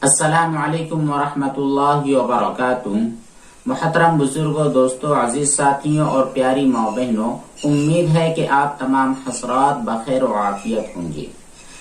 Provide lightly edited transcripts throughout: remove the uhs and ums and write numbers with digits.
السلام علیکم ورحمۃ اللہ وبرکاتہ۔ محترم بزرگوں، دوستوں، عزیز ساتھیوں اور پیاری ماں بہنوں، امید ہے کہ آپ تمام حضرات بخیر و عافیت ہوں گے۔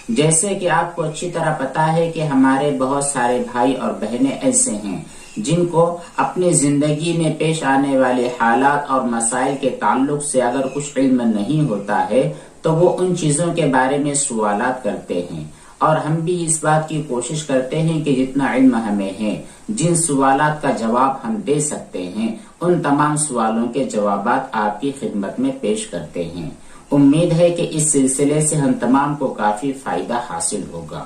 جیسے کہ آپ کو اچھی طرح پتا ہے کہ ہمارے بہت سارے بھائی اور بہنیں ایسے ہیں جن کو اپنی زندگی میں پیش آنے والے حالات اور مسائل کے تعلق سے اگر کچھ علم نہیں ہوتا ہے تو وہ ان چیزوں کے بارے میں سوالات کرتے ہیں، اور ہم بھی اس بات کی کوشش کرتے ہیں کہ جتنا علم ہمیں ہے، جن سوالات کا جواب ہم دے سکتے ہیں، ان تمام سوالوں کے جوابات آپ کی خدمت میں پیش کرتے ہیں۔ امید ہے کہ اس سلسلے سے ہم تمام کو کافی فائدہ حاصل ہوگا۔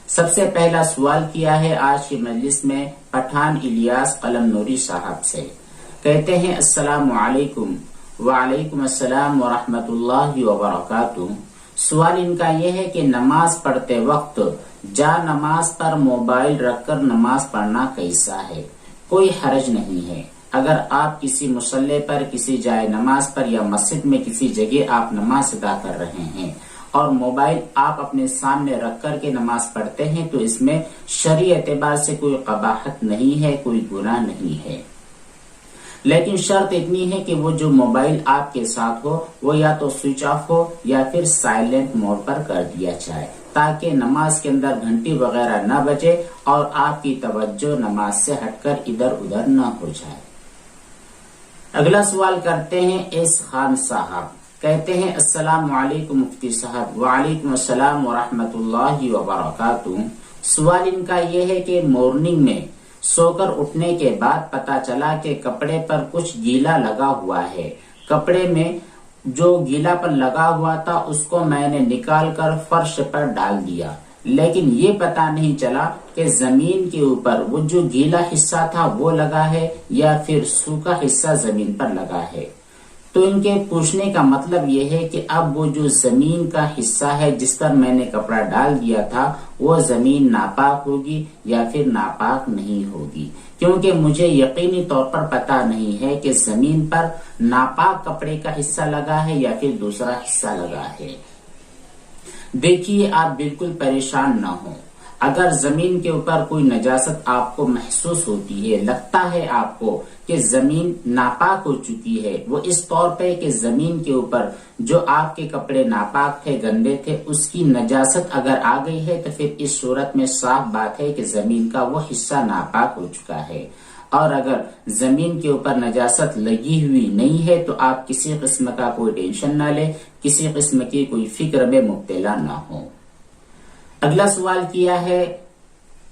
سب سے پہلا سوال کیا ہے آج کی مجلس میں پٹھان الیاس قلم نوری صاحب سے۔ کہتے ہیں السلام علیکم۔ وعلیکم السلام ورحمۃ اللہ وبرکاتہ۔ سوال ان کا یہ ہے کہ نماز پڑھتے وقت جا نماز پر موبائل رکھ کر نماز پڑھنا کیسا ہے؟ کوئی حرج نہیں ہے۔ اگر آپ کسی مصلی پر، کسی جائے نماز پر یا مسجد میں کسی جگہ آپ نماز ادا کر رہے ہیں اور موبائل آپ اپنے سامنے رکھ کر کے نماز پڑھتے ہیں تو اس میں شرعی اعتبار سے کوئی قباحت نہیں ہے، کوئی گناہ نہیں ہے، لیکن شرط اتنی ہے کہ وہ جو موبائل آپ کے ساتھ ہو وہ یا تو سوئچ آف ہو یا پھر سائلنٹ موڈ پر کر دیا جائے، تاکہ نماز کے اندر گھنٹی وغیرہ نہ بجے اور آپ کی توجہ نماز سے ہٹ کر ادھر ادھر نہ ہو جائے۔ اگلا سوال کرتے ہیں ایس خان صاحب۔ کہتے ہیں السلام علیکم مفتی صاحب۔ وعلیکم السلام ورحمۃ اللہ وبرکاتہ۔ سوال ان کا یہ ہے کہ مارننگ میں سو کر اٹھنے کے بعد پتا چلا کہ کپڑے پر کچھ گیلا لگا ہوا ہے۔ کپڑے میں جو گیلا پر لگا ہوا تھا اس کو میں نے نکال کر فرش پر ڈال دیا، لیکن یہ پتا نہیں چلا کہ زمین کے اوپر وہ جو گیلا حصہ تھا وہ لگا ہے یا پھر سوکھا حصہ زمین پر لگا ہے۔ تو ان کے پوچھنے کا مطلب یہ ہے کہ اب وہ جو زمین کا حصہ ہے جس پر میں نے کپڑا ڈال دیا تھا وہ زمین ناپاک ہوگی یا پھر ناپاک نہیں ہوگی، کیونکہ مجھے یقینی طور پر پتا نہیں ہے کہ زمین پر ناپاک کپڑے کا حصہ لگا ہے یا پھر دوسرا حصہ لگا ہے۔ دیکھیے، آپ بالکل پریشان نہ ہوں۔ اگر زمین کے اوپر کوئی نجاست آپ کو محسوس ہوتی ہے، لگتا ہے آپ کو کہ زمین ناپاک ہو چکی ہے، وہ اس طور پہ کہ زمین کے اوپر جو آپ کے کپڑے ناپاک تھے، گندے تھے، اس کی نجاست اگر آ گئی ہے تو پھر اس صورت میں صاف بات ہے کہ زمین کا وہ حصہ ناپاک ہو چکا ہے۔ اور اگر زمین کے اوپر نجاست لگی ہوئی نہیں ہے تو آپ کسی قسم کا کوئی ٹینشن نہ لیں، کسی قسم کی کوئی فکر میں مبتلا نہ ہوں۔ اگلا سوال کیا ہے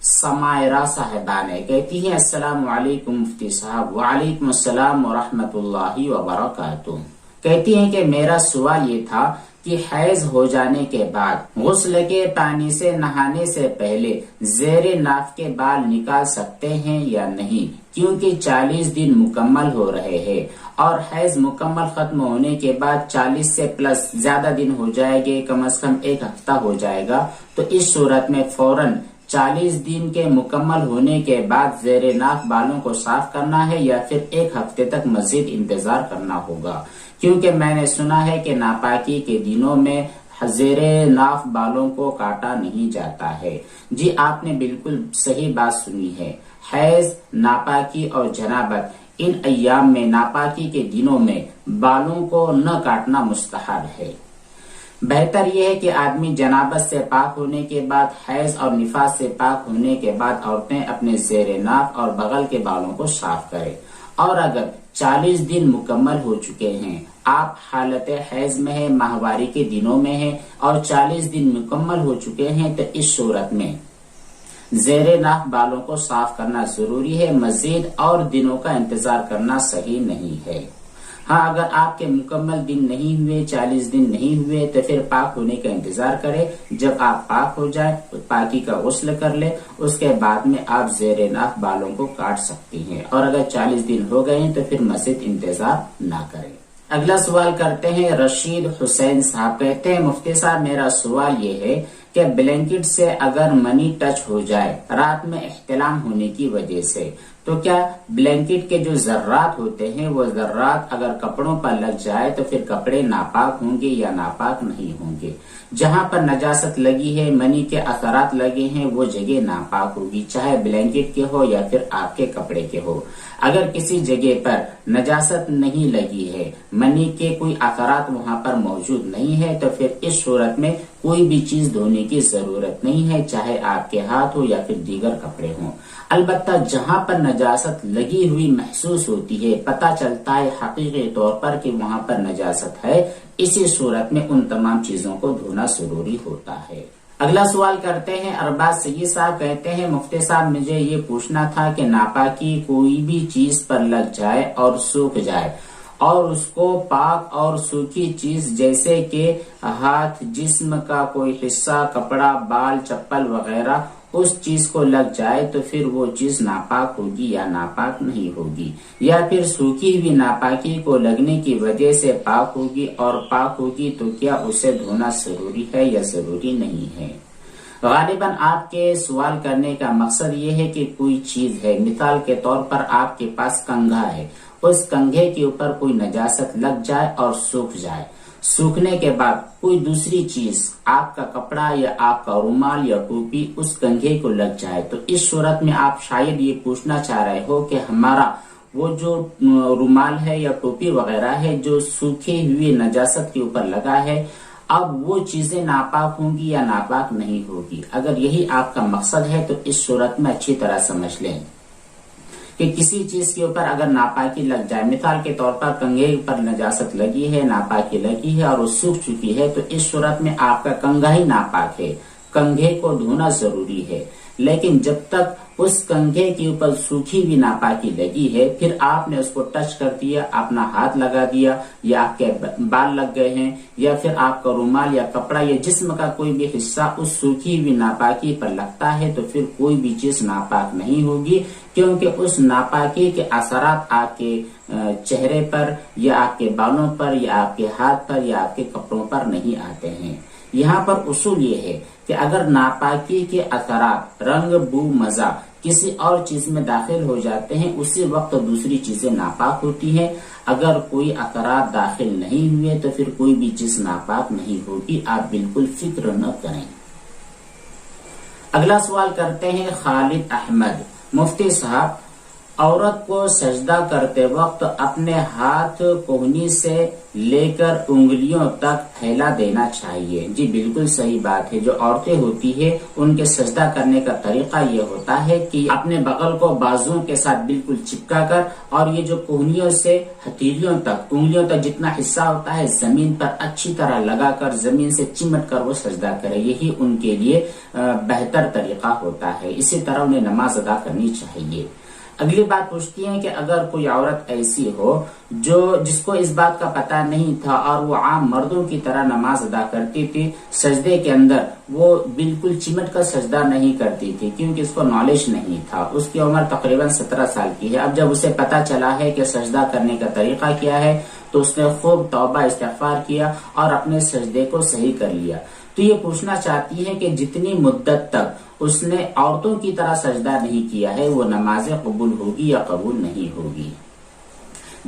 سمائرہ صاحبہ نے۔ کہتی ہیں السلام علیکم مفتی صاحب۔ وعلیکم السلام ورحمۃ اللہ وبرکاتہ۔ کہتی ہیں کہ میرا سوال یہ تھا کہ حیض ہو جانے کے بعد غسل کے پانی سے نہانے سے پہلے زیر ناف کے بال نکال سکتے ہیں یا نہیں، کیونکہ 40 دن مکمل ہو رہے ہیں اور حیض مکمل ختم ہونے کے بعد 40 سے پلس زیادہ دن ہو جائے گے، کم از کم ایک ہفتہ ہو جائے گا، تو اس صورت میں فوراً 40 دن کے مکمل ہونے کے بعد زیر ناف بالوں کو صاف کرنا ہے یا پھر ایک ہفتے تک مزید انتظار کرنا ہوگا، کیونکہ میں نے سنا ہے کہ ناپاکی کے دنوں میں زیر ناف بالوں کو کاٹا نہیں جاتا ہے۔ جی، آپ نے بالکل صحیح بات سنی ہے۔ حیض، ناپاکی اور جنابت، ان ایام میں، ناپاکی کے دنوں میں بالوں کو نہ کاٹنا مستحب ہے۔ بہتر یہ ہے کہ آدمی جنابت سے پاک ہونے کے بعد، حیض اور نفاس سے پاک ہونے کے بعد عورتیں اپنے زیر ناف اور بغل کے بالوں کو صاف کریں، اور اگر 40 دن مکمل ہو چکے ہیں، آپ حالت حیض میں ہیں، ماہواری کے دنوں میں ہیں اور 40 دن مکمل ہو چکے ہیں، تو اس صورت میں زیر ناف بالوں کو صاف کرنا ضروری ہے، مزید اور دنوں کا انتظار کرنا صحیح نہیں ہے۔ ہاں، اگر آپ کے مکمل دن نہیں ہوئے، 40 دن نہیں ہوئے، تو پھر پاک ہونے کا انتظار کریں۔ جب آپ پاک ہو جائیں، پاکی کا غسل کر لیں، اس کے بعد میں آپ زیر ناف بالوں کو کاٹ سکتی ہیں، اور اگر 40 دن ہو گئے ہیں تو پھر مزید انتظار نہ کریں۔ اگلا سوال کرتے ہیں رشید حسین صاحب۔ کہتے ہیں مفتی صاحب، میرا سوال یہ ہے کہ بلینکٹ سے اگر منی ٹچ ہو جائے رات میں احتلام ہونے کی وجہ سے تو کیا بلینکٹ کے جو ذرات ہوتے ہیں وہ ذرات اگر کپڑوں پر لگ جائے تو پھر کپڑے ناپاک ہوں گے یا ناپاک نہیں ہوں گے؟ جہاں پر نجاست لگی ہے، منی کے اثرات لگے ہیں، وہ جگہ ناپاک ہوگی، چاہے بلینکٹ کے ہو یا پھر آپ کے کپڑے کے ہو۔ اگر کسی جگہ پر نجاست نہیں لگی ہے، منی کے کوئی اثرات وہاں پر موجود نہیں ہے، تو پھر اس صورت میں کوئی بھی چیز دھونے کی ضرورت نہیں ہے، چاہے آپ کے ہاتھ ہو یا پھر دیگر کپڑے ہوں۔ البتہ جہاں پر نجاست لگی ہوئی محسوس ہوتی ہے، پتہ چلتا ہے حقیقی طور پر کہ وہاں پر نجاست ہے، اسی صورت میں ان تمام چیزوں کو دھونا ضروری ہوتا ہے۔ اگلا سوال کرتے ہیں ارباز سید صاحب، کہتے ہیں مفتی صاحب مجھے یہ پوچھنا تھا کہ ناپاکی کوئی بھی چیز پر لگ جائے اور سوکھ جائے اور اس کو پاک اور سوکھی چیز جیسے کہ ہاتھ، جسم کا کوئی حصہ، کپڑا، بال، چپل وغیرہ اس چیز کو لگ جائے تو پھر وہ چیز ناپاک ہوگی یا ناپاک نہیں ہوگی، یا پھر سوکھی ہوئی ناپاکی کو لگنے کی وجہ سے پاک ہوگی اور پاک ہوگی تو کیا اسے دھونا ضروری ہے یا ضروری نہیں ہے؟ غالباً آپ کے سوال کرنے کا مقصد یہ ہے کہ کوئی چیز ہے، مثال کے طور پر آپ کے پاس کنگھا ہے، اس کنگھے کے اوپر کوئی نجاست لگ جائے اور سوکھ جائے، سوکھنے کے بعد کوئی دوسری چیز، آپ کا کپڑا یا آپ کا رومال یا ٹوپی اس کنگھے کو لگ جائے، تو اس صورت میں آپ شاید یہ پوچھنا چاہ رہے ہو کہ ہمارا وہ جو رومال ہے یا ٹوپی وغیرہ ہے جو سوکھے ہوئے نجاست کے اوپر لگا ہے، اب وہ چیزیں ناپاک ہوں گی یا ناپاک نہیں ہوگی؟ اگر یہی آپ کا مقصد ہے تو اس صورت میں اچھی طرح سمجھ لیں کہ کسی چیز کے اوپر اگر ناپاکی لگ جائے، مثال کے طور پر کنگھے پر نجاست لگی ہے، ناپاکی لگی ہے اور وہ سوکھ چکی ہے، تو اس صورت میں آپ کا کنگھا ہی ناپاک ہے، کنگھے کو دھونا ضروری ہے۔ لیکن جب تک اس کنگھے کے اوپر سوکھی بھی ناپاکی لگی ہے، پھر آپ نے اس کو ٹچ کر دیا، اپنا ہاتھ لگا دیا یا آپ کے بال لگ گئے ہیں یا پھر آپ کا رومال یا کپڑا یا جسم کا کوئی بھی حصہ اس سوکھی ہوئی ناپاکی پر لگتا ہے، تو پھر کوئی بھی چیز ناپاک نہیں ہوگی، کیونکہ اس ناپاکی کے اثرات آپ کے چہرے پر یا آپ کے بالوں پر یا آپ کے ہاتھ پر یا آپ کے کپڑوں پر نہیں آتے ہیں۔ یہاں پر اصول یہ ہے کہ اگر ناپاکی کے اثرات، رنگ، بو، مزہ کسی اور چیز میں داخل ہو جاتے ہیں، اسی وقت دوسری چیزیں ناپاک ہوتی ہیں۔ اگر کوئی اثرات داخل نہیں ہوئے تو پھر کوئی بھی چیز ناپاک نہیں ہوگی، آپ بالکل فکر نہ کریں۔ اگلا سوال کرتے ہیں خالد احمد، مفتی صاحب عورت کو سجدہ کرتے وقت اپنے ہاتھ کوہنی سے لے کر انگلیوں تک پھیلا دینا چاہیے؟ جی بالکل صحیح بات ہے۔ جو عورتیں ہوتی ہے ان کے سجدہ کرنے کا طریقہ یہ ہوتا ہے کہ اپنے بغل کو بازوں کے ساتھ بالکل چپکا کر اور یہ جو کوہنیوں سے ہتھیلیوں تک، انگلیوں تک جتنا حصہ ہوتا ہے زمین پر اچھی طرح لگا کر زمین سے چمٹ کر وہ سجدہ کرے، یہی ان کے لیے بہتر طریقہ ہوتا ہے۔ اسی طرح انہیں نماز ادا کرنی چاہیے۔ اگلی بات پوچھتی ہیں کہ اگر کوئی عورت ایسی ہو جس کو اس بات کا پتہ نہیں تھا اور وہ عام مردوں کی طرح نماز ادا کرتی تھی، سجدے کے اندر وہ بالکل چمٹ کر سجدہ نہیں کرتی تھی کیونکہ اس کو نالج نہیں تھا، اس کی عمر تقریباً 17 سال کی ہے۔ اب جب اسے پتہ چلا ہے کہ سجدہ کرنے کا طریقہ کیا ہے تو اس نے خوب توبہ استغفار کیا اور اپنے سجدے کو صحیح کر لیا۔ تو یہ پوچھنا چاہتی ہے کہ جتنی مدت تک اس نے عورتوں کی طرح سجدہ نہیں کیا ہے وہ نماز قبول ہوگی یا قبول نہیں ہوگی؟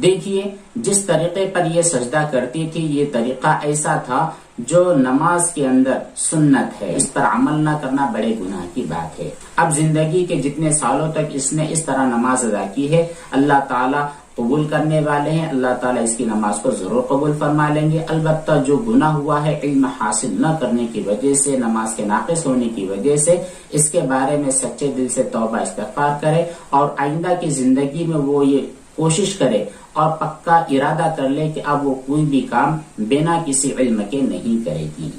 دیکھیے، جس طریقے پر یہ سجدہ کرتی تھی یہ طریقہ ایسا تھا جو نماز کے اندر سنت ہے، اس پر عمل نہ کرنا بڑے گناہ کی بات ہے۔ اب زندگی کے جتنے سالوں تک اس نے اس طرح نماز ادا کی ہے، اللہ تعالیٰ قبول کرنے والے ہیں، اللہ تعالیٰ اس کی نماز کو ضرور قبول فرما لیں گے۔ البتہ جو گناہ ہوا ہے علم حاصل نہ کرنے کی وجہ سے، نماز کے ناقص ہونے کی وجہ سے، اس کے بارے میں سچے دل سے توبہ استغفار کرے اور آئندہ کی زندگی میں وہ یہ کوشش کرے اور پکا ارادہ کر لے کہ اب وہ کوئی بھی کام بنا کسی علم کے نہیں کرے گی۔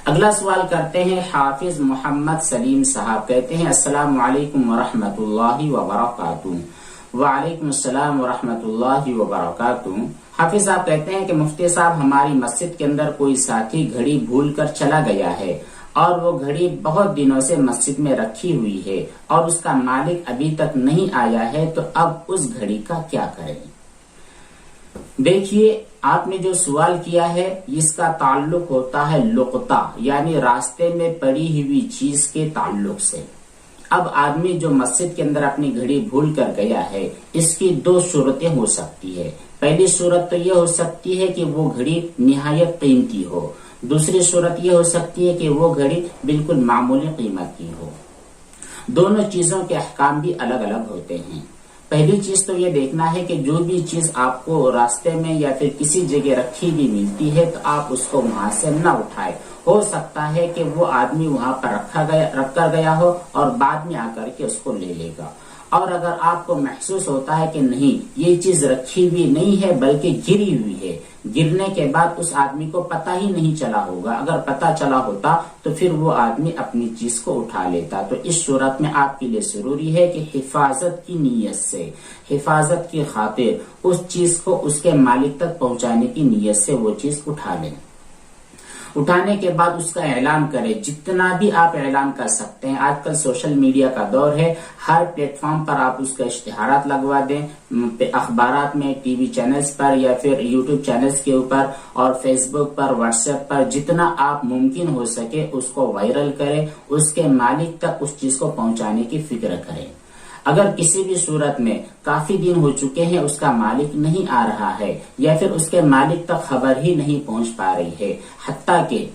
اگلا سوال کرتے ہیں حافظ محمد سلیم صاحب، کہتے ہیں السلام علیکم ورحمۃ اللہ وبرکاتہ۔ وعلیکم السلام ورحمۃ اللہ وبرکاتہ۔ حافظ صاحب کہتے ہیں کہ مفتی صاحب ہماری مسجد کے اندر کوئی ساتھی گھڑی بھول کر چلا گیا ہے اور وہ گھڑی بہت دنوں سے مسجد میں رکھی ہوئی ہے اور اس کا مالک ابھی تک نہیں آیا ہے، تو اب اس گھڑی کا کیا کریں؟ دیکھیے، آپ نے جو سوال کیا ہے اس کا تعلق ہوتا ہے لقطہ، یعنی راستے میں پڑی ہوئی چیز کے تعلق سے۔ اب آدمی جو مسجد کے اندر اپنی گھڑی بھول کر گیا ہے، اس کی دو صورتیں ہو سکتی ہے۔ پہلی صورت تو یہ ہو سکتی ہے کہ وہ گھڑی نہایت قیمتی ہو، دوسری صورت یہ ہو سکتی ہے کہ وہ گھڑی بالکل معمولی قیمت کی ہو۔ دونوں چیزوں کے احکام بھی الگ الگ ہوتے ہیں۔ پہلی چیز تو یہ دیکھنا ہے کہ جو بھی چیز آپ کو راستے میں یا پھر کسی جگہ رکھی بھی ملتی ہے تو آپ اس کو وہاں سے نہ اٹھائے۔ ہو سکتا ہے کہ وہ آدمی وہاں پر رکھ کر گیا ہو اور بعد میں آ کر کے اس کو لے لے گا، اور اگر آپ کو محسوس ہوتا ہے کہ نہیں یہ چیز رکھی ہوئی نہیں ہے بلکہ گری ہوئی ہے، گرنے کے بعد اس آدمی کو پتہ ہی نہیں چلا ہوگا، اگر پتہ چلا ہوتا تو پھر وہ آدمی اپنی چیز کو اٹھا لیتا۔ تو اس صورت میں آپ کے لیے ضروری ہے کہ حفاظت کی نیت سے، حفاظت کی خاطر اس چیز کو اس کے مالک تک پہنچانے کی نیت سے وہ چیز اٹھا لیں۔ اٹھانے کے بعد اس کا اعلان کرے، جتنا بھی آپ اعلان کر سکتے ہیں۔ آج کل سوشل میڈیا کا دور ہے، ہر پلیٹ فارم پر آپ اس کا اشتہارات لگوا دیں، اخبارات میں، ٹی وی چینلز پر یا پھر یوٹیوب چینلز کے اوپر اور فیس بک پر، واٹس ایپ پر، جتنا آپ ممکن ہو سکے اس کو وائرل کریں، اس کے مالک تک اس چیز کو پہنچانے کی فکر کریں۔ اگر کسی بھی صورت میں کافی دن ہو چکے ہیں اس کا مالک نہیں آ رہا ہے یا پھر اس کے مالک تک خبر ہی نہیں پہنچ پا رہی ہے، حتیٰ کہ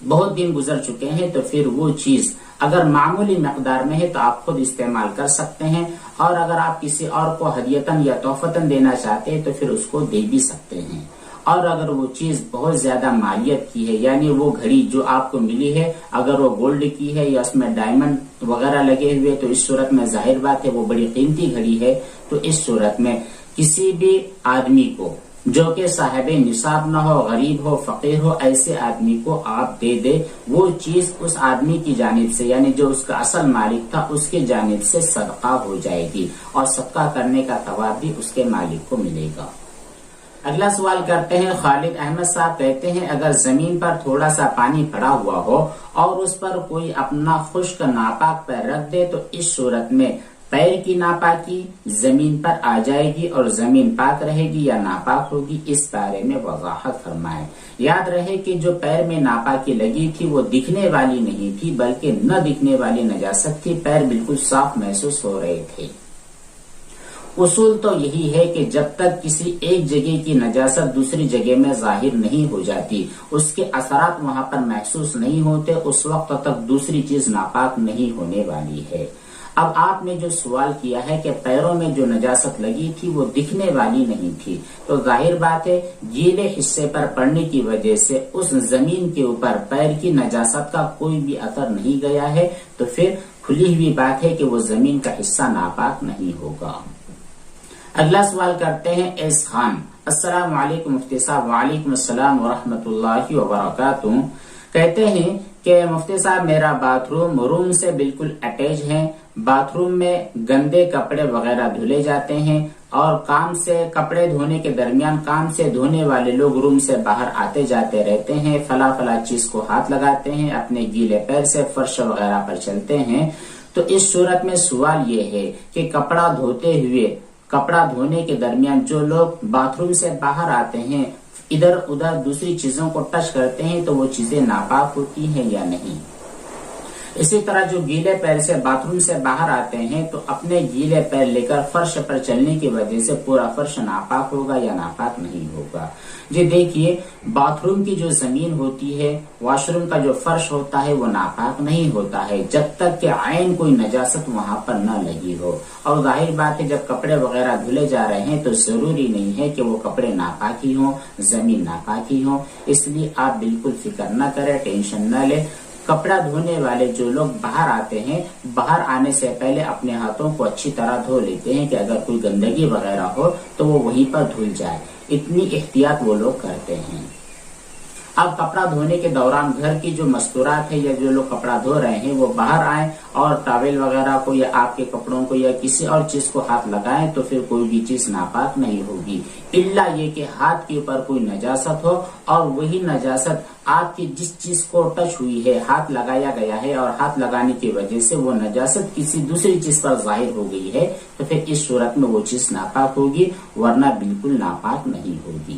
بہت دن گزر چکے ہیں، تو پھر وہ چیز اگر معمولی مقدار میں ہے تو آپ خود استعمال کر سکتے ہیں، اور اگر آپ کسی اور کو ہدیتاً یا تحفتاً دینا چاہتے ہیں تو پھر اس کو دے بھی سکتے ہیں۔ اور اگر وہ چیز بہت زیادہ مالیت کی ہے، یعنی وہ گھڑی جو آپ کو ملی ہے اگر وہ گولڈ کی ہے یا اس میں ڈائمنڈ وغیرہ لگے ہوئے، تو اس صورت میں ظاہر بات ہے وہ بڑی قیمتی گھڑی ہے، تو اس صورت میں کسی بھی آدمی کو جو کہ صاحب نصاب نہ ہو، غریب ہو، فقیر ہو، ایسے آدمی کو آپ دے دے، وہ چیز اس آدمی کی جانب سے، یعنی جو اس کا اصل مالک تھا اس کی جانب سے صدقہ ہو جائے گی، اور صدقہ کرنے کا ثواب بھی اس کے مالک کو ملے گا۔ اگلا سوال کرتے ہیں خالد احمد صاحب، کہتے ہیں اگر زمین پر تھوڑا سا پانی پڑا ہوا ہو اور اس پر کوئی اپنا خشک ناپاک پیر رکھ دے تو اس صورت میں پیر کی ناپاکی زمین پر آ جائے گی اور زمین پاک رہے گی یا ناپاک ہوگی، اس بارے میں وضاحت فرمائیں۔ یاد رہے کہ جو پیر میں ناپاکی لگی تھی وہ دکھنے والی نہیں تھی بلکہ نہ دکھنے والی نجاست تھی، پیر بالکل صاف محسوس ہو رہے تھے۔ اصول تو یہی ہے کہ جب تک کسی ایک جگہ کی نجاست دوسری جگہ میں ظاہر نہیں ہو جاتی، اس کے اثرات وہاں پر محسوس نہیں ہوتے، اس وقت تک دوسری چیز ناپاک نہیں ہونے والی ہے۔ اب آپ نے جو سوال کیا ہے کہ پیروں میں جو نجاست لگی تھی وہ دکھنے والی نہیں تھی، تو ظاہر بات ہے گیلے حصے پر پڑنے کی وجہ سے اس زمین کے اوپر پیر کی نجاست کا کوئی بھی اثر نہیں گیا ہے، تو پھر کھلی ہوئی بات ہے کہ وہ زمین کا حصہ ناپاک نہیں ہوگا۔ اگلا سوال کرتے ہیں ایس خان، السلام علیکم مفتی صاحب۔ وعلیکم السلام ورحمۃ اللہ وبرکاتہ۔ کہتے ہیں کہ مفتی صاحب میرا باتھ روم سے بالکل اٹیچ ہے، باتھ روم میں گندے کپڑے وغیرہ دھلے جاتے ہیں، اور کام سے کپڑے دھونے کے درمیان کام سے دھونے والے لوگ روم سے باہر آتے جاتے رہتے ہیں، فلاں چیز کو ہاتھ لگاتے ہیں، اپنے گیلے پیر سے فرش وغیرہ پر چلتے ہیں۔ تو اس صورت میں سوال یہ ہے کہ کپڑا دھونے کے درمیان جو لوگ باتھ روم سے باہر آتے ہیں، ادھر ادھر دوسری چیزوں کو ٹچ کرتے ہیں، تو وہ چیزیں ناپاک ہوتی ہیں یا نہیں؟ اسی طرح جو گیلے پیر سے باتھ روم سے باہر آتے ہیں تو اپنے گیلے پیر لے کر فرش پر چلنے کی وجہ سے پورا فرش ناپاک ہوگا یا ناپاک نہیں ہوگا؟ جی دیکھیے، باتھ روم کی جو زمین ہوتی ہے، واش روم کا جو فرش ہوتا ہے وہ ناپاک نہیں ہوتا ہے جب تک کہ عین کوئی نجاست وہاں پر نہ لگی ہو، اور ظاہر بات ہے جب کپڑے وغیرہ دھلے جا رہے ہیں تو ضروری نہیں ہے کہ وہ کپڑے ناپاک ہی ہوں، زمین ناپاک ہی ہوں، اس لیے آپ بالکل فکر نہ کریں، ٹینشن نہ لیں۔ کپڑا دھونے والے جو لوگ باہر آتے ہیں، باہر آنے سے پہلے اپنے ہاتھوں کو اچھی طرح دھو لیتے ہیں کہ اگر کوئی گندگی وغیرہ ہو تو وہ وہیں پر دھل جائے، اتنی احتیاط وہ لوگ کرتے ہیں۔ اب کپڑا دھونے کے دوران گھر کی جو مستورات ہے یا جو لوگ کپڑا دھو رہے ہیں وہ باہر آئیں اور ٹاول وغیرہ کو یا آپ کے کپڑوں کو یا کسی اور چیز کو ہاتھ لگائیں تو پھر کوئی بھی چیز ناپاک نہیں ہوگی، الا یہ کہ ہاتھ کے اوپر کوئی نجاست ہو اور وہی نجاست آپ کی جس چیز کو ٹچ ہوئی ہے، ہاتھ لگایا گیا ہے اور ہاتھ لگانے کی وجہ سے وہ نجاست کسی دوسری چیز پر ظاہر ہو گئی ہے، تو پھر اس صورت میں وہ چیز ناپاک ہوگی، ورنہ بالکل ناپاک نہیں ہوگی۔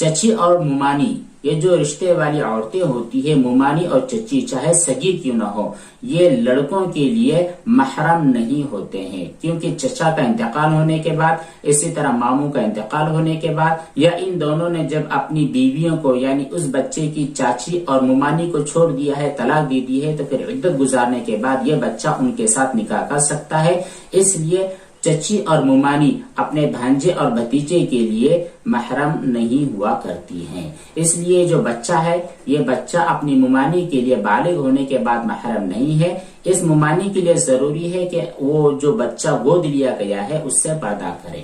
چچی اور ممانی، یہ جو رشتے والی عورتیں ہوتی ہے، ممانی اور چچی، چاہے سگی کیوں نہ ہو، یہ لڑکوں کے لیے محرم نہیں ہوتے ہیں، کیونکہ چچا کا انتقال ہونے کے بعد، اسی طرح ماموں کا انتقال ہونے کے بعد، یا ان دونوں نے جب اپنی بیویوں کو یعنی اس بچے کی چاچی اور ممانی کو چھوڑ دیا ہے، طلاق دے دی ہے، تو پھر عدت گزارنے کے بعد یہ بچہ ان کے ساتھ نکاح کر سکتا ہے۔ اس لیے چچی اور ممانی اپنے بھانجے اور بھتیجے کے لیے محرم نہیں ہوا کرتی ہیں۔ اس لیے جو بچہ ہے، یہ بچہ اپنی ممانی کے لیے بالغ ہونے کے بعد محرم نہیں ہے۔ اس ممانی کے لیے ضروری ہے کہ وہ جو بچہ گود لیا گیا ہے اس سے پردہ کرے۔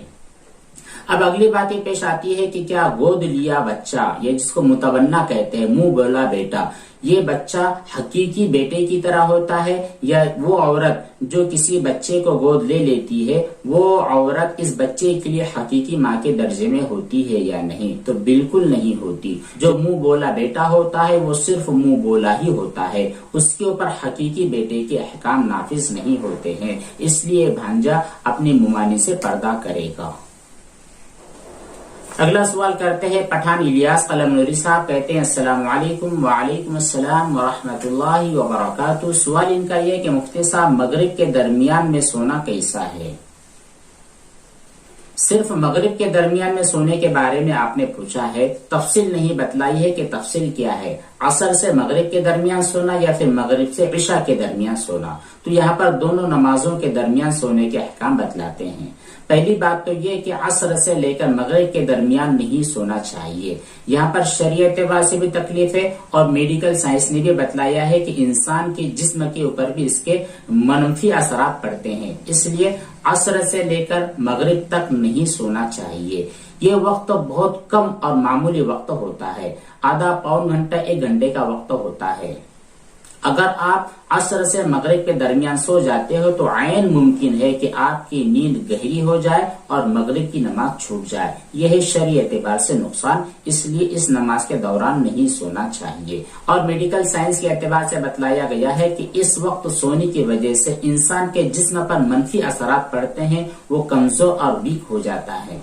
اب اگلی بات یہ پیش آتی ہے کہ کیا گود لیا بچہ، یہ جس کو متبنہ کہتے ہیں، منہ بولا بیٹا، یہ بچہ حقیقی بیٹے کی طرح ہوتا ہے، یا وہ عورت جو کسی بچے کو گود لے لیتی ہے وہ عورت اس بچے کے لیے حقیقی ماں کے درجے میں ہوتی ہے یا نہیں؟ تو بالکل نہیں ہوتی۔ جو منہ بولا بیٹا ہوتا ہے وہ صرف منہ بولا ہی ہوتا ہے، اس کے اوپر حقیقی بیٹے کے احکام نافذ نہیں ہوتے ہیں۔ اس لیے بھانجا اپنی ممانی سے پردہ کرے گا۔ اگلا سوال کرتے ہیں پٹھان الیاس قلم نوری صاحب، کہتے ہیں السلام علیکم۔ وعلیکم السلام ورحمۃ اللہ وبرکاتہ۔ سوال ان کا یہ کہ مفتی صاحب مغرب کے درمیان میں سونا کیسا ہے؟ صرف مغرب کے درمیان میں سونے کے بارے میں آپ نے پوچھا ہے، تفصیل نہیں بتلائی ہے کہ تفصیل کیا ہے، عصر سے مغرب کے درمیان سونا یا پھر مغرب سے عشاء کے درمیان سونا۔ تو یہاں پر دونوں نمازوں کے درمیان سونے کے احکام بتلاتے ہیں۔ پہلی بات تو یہ کہ عصر سے لے کر مغرب کے درمیان نہیں سونا چاہیے۔ یہاں پر شرعی اعتبار سے بھی تکلیف ہے، اور میڈیکل سائنس نے بھی بتلایا ہے کہ انسان کے جسم کے اوپر بھی اس کے منفی اثرات پڑتے ہیں، اس لیے عصر سے لے کر مغرب تک نہیں سونا چاہیے۔ یہ وقت بہت کم اور معمولی وقت ہوتا ہے، آدھا پون گھنٹہ 1 گھنٹے کا وقت ہوتا ہے۔ اگر آپ عصر سے مغرب کے درمیان سو جاتے ہو تو عین ممکن ہے کہ آپ کی نیند گہری ہو جائے اور مغرب کی نماز چھوٹ جائے۔ یہ ہے شرعی اعتبار سے نقصان، اس لیے اس نماز کے دوران نہیں سونا چاہیے۔ اور میڈیکل سائنس کے اعتبار سے بتلایا گیا ہے کہ اس وقت سونے کی وجہ سے انسان کے جسم پر منفی اثرات پڑتے ہیں، وہ کمزور اور ویک ہو جاتا ہے۔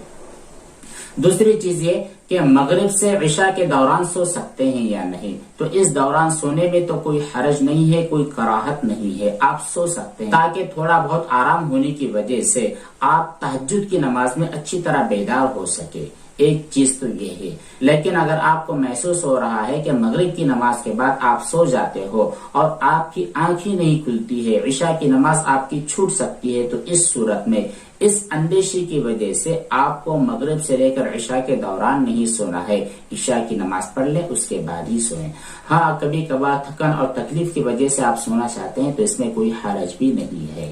دوسری چیز یہ کہ مغرب سے عشاء کے دوران سو سکتے ہیں یا نہیں؟ تو اس دوران سونے میں تو کوئی حرج نہیں ہے، کوئی کراہت نہیں ہے، آپ سو سکتے ہیں، تاکہ تھوڑا بہت آرام ہونے کی وجہ سے آپ تہجد کی نماز میں اچھی طرح بیدار ہو سکے۔ ایک چیز تو یہ ہے، لیکن اگر آپ کو محسوس ہو رہا ہے کہ مغرب کی نماز کے بعد آپ سو جاتے ہو اور آپ کی آنکھ ہی نہیں کھلتی ہے، عشاء کی نماز آپ کی چھوٹ سکتی ہے، تو اس صورت میں اس اندیشی کی وجہ سے آپ کو مغرب سے لے کر عشاء کے دوران نہیں سونا ہے، عشاء کی نماز پڑھ لیں اس کے بعد ہی سوئیں۔ ہاں کبھی کبھار تھکن اور تکلیف کی وجہ سے آپ سونا چاہتے ہیں تو اس میں کوئی حرج بھی نہیں ہے۔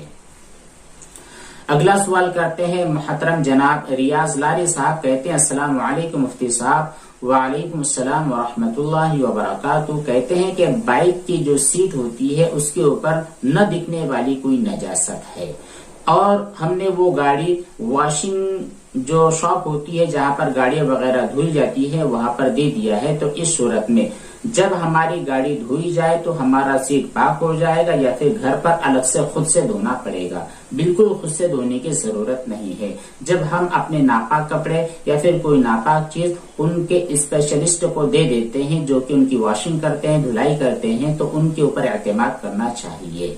اگلا سوال کرتے ہیں محترم جناب ریاض لاری صاحب، کہتے ہیں السلام علیکم مفتی صاحب۔ وعلیکم السلام ورحمۃ اللہ وبرکاتہ۔ کہتے ہیں کہ بائک کی جو سیٹ ہوتی ہے اس کے اوپر نہ دکھنے والی کوئی نجاست ہے، اور ہم نے وہ گاڑی واشنگ جو شاپ ہوتی ہے جہاں پر گاڑیاں وغیرہ دھوئی جاتی ہے وہاں پر دے دیا ہے، تو اس صورت میں جب ہماری گاڑی دھوئی جائے تو ہمارا سیٹ پاک ہو جائے گا یا پھر گھر پر الگ سے خود سے دھونا پڑے گا؟ بالکل خود سے دھونے کی ضرورت نہیں ہے۔ جب ہم اپنے ناپاک کپڑے یا پھر کوئی ناپاک چیز ان کے اسپیشلسٹ کو دے دیتے ہیں جو کہ ان کی واشنگ کرتے ہیں، دھلائی کرتے ہیں، تو ان کے اوپر اعتماد کرنا چاہیے۔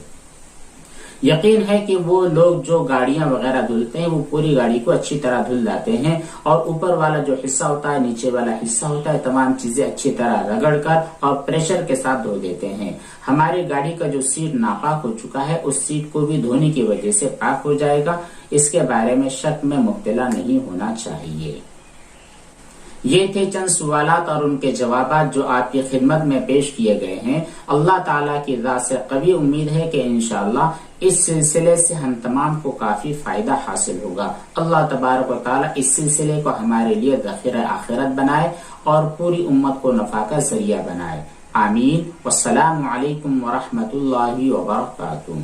یقین ہے کہ وہ لوگ جو گاڑیاں وغیرہ دھلتے ہیں وہ پوری گاڑی کو اچھی طرح دھل جاتے ہیں، اور اوپر والا جو حصہ ہوتا ہے، نیچے والا حصہ ہوتا ہے، تمام چیزیں اچھی طرح رگڑ کر اور پریشر کے ساتھ دھو دیتے ہیں۔ ہماری گاڑی کا جو سیٹ ناپاک ہو چکا ہے اس سیٹ کو بھی دھونے کی وجہ سے پاک ہو جائے گا، اس کے بارے میں شک میں مبتلا نہیں ہونا چاہیے۔ یہ تھے چند سوالات اور ان کے جوابات جو آپ کی خدمت میں پیش کیے گئے ہیں۔ اللہ تعالیٰ کی ذات سے قوی امید ہے کہ انشاءاللہ اس سلسلے سے ہم تمام کو کافی فائدہ حاصل ہوگا۔ اللہ تبارک و تعالیٰ اس سلسلے کو ہمارے لیے ذخیرہ آخرت بنائے اور پوری امت کو نفع کا ذریعہ بنائے، آمین۔ والسلام علیکم ورحمۃ اللہ وبرکاتہ۔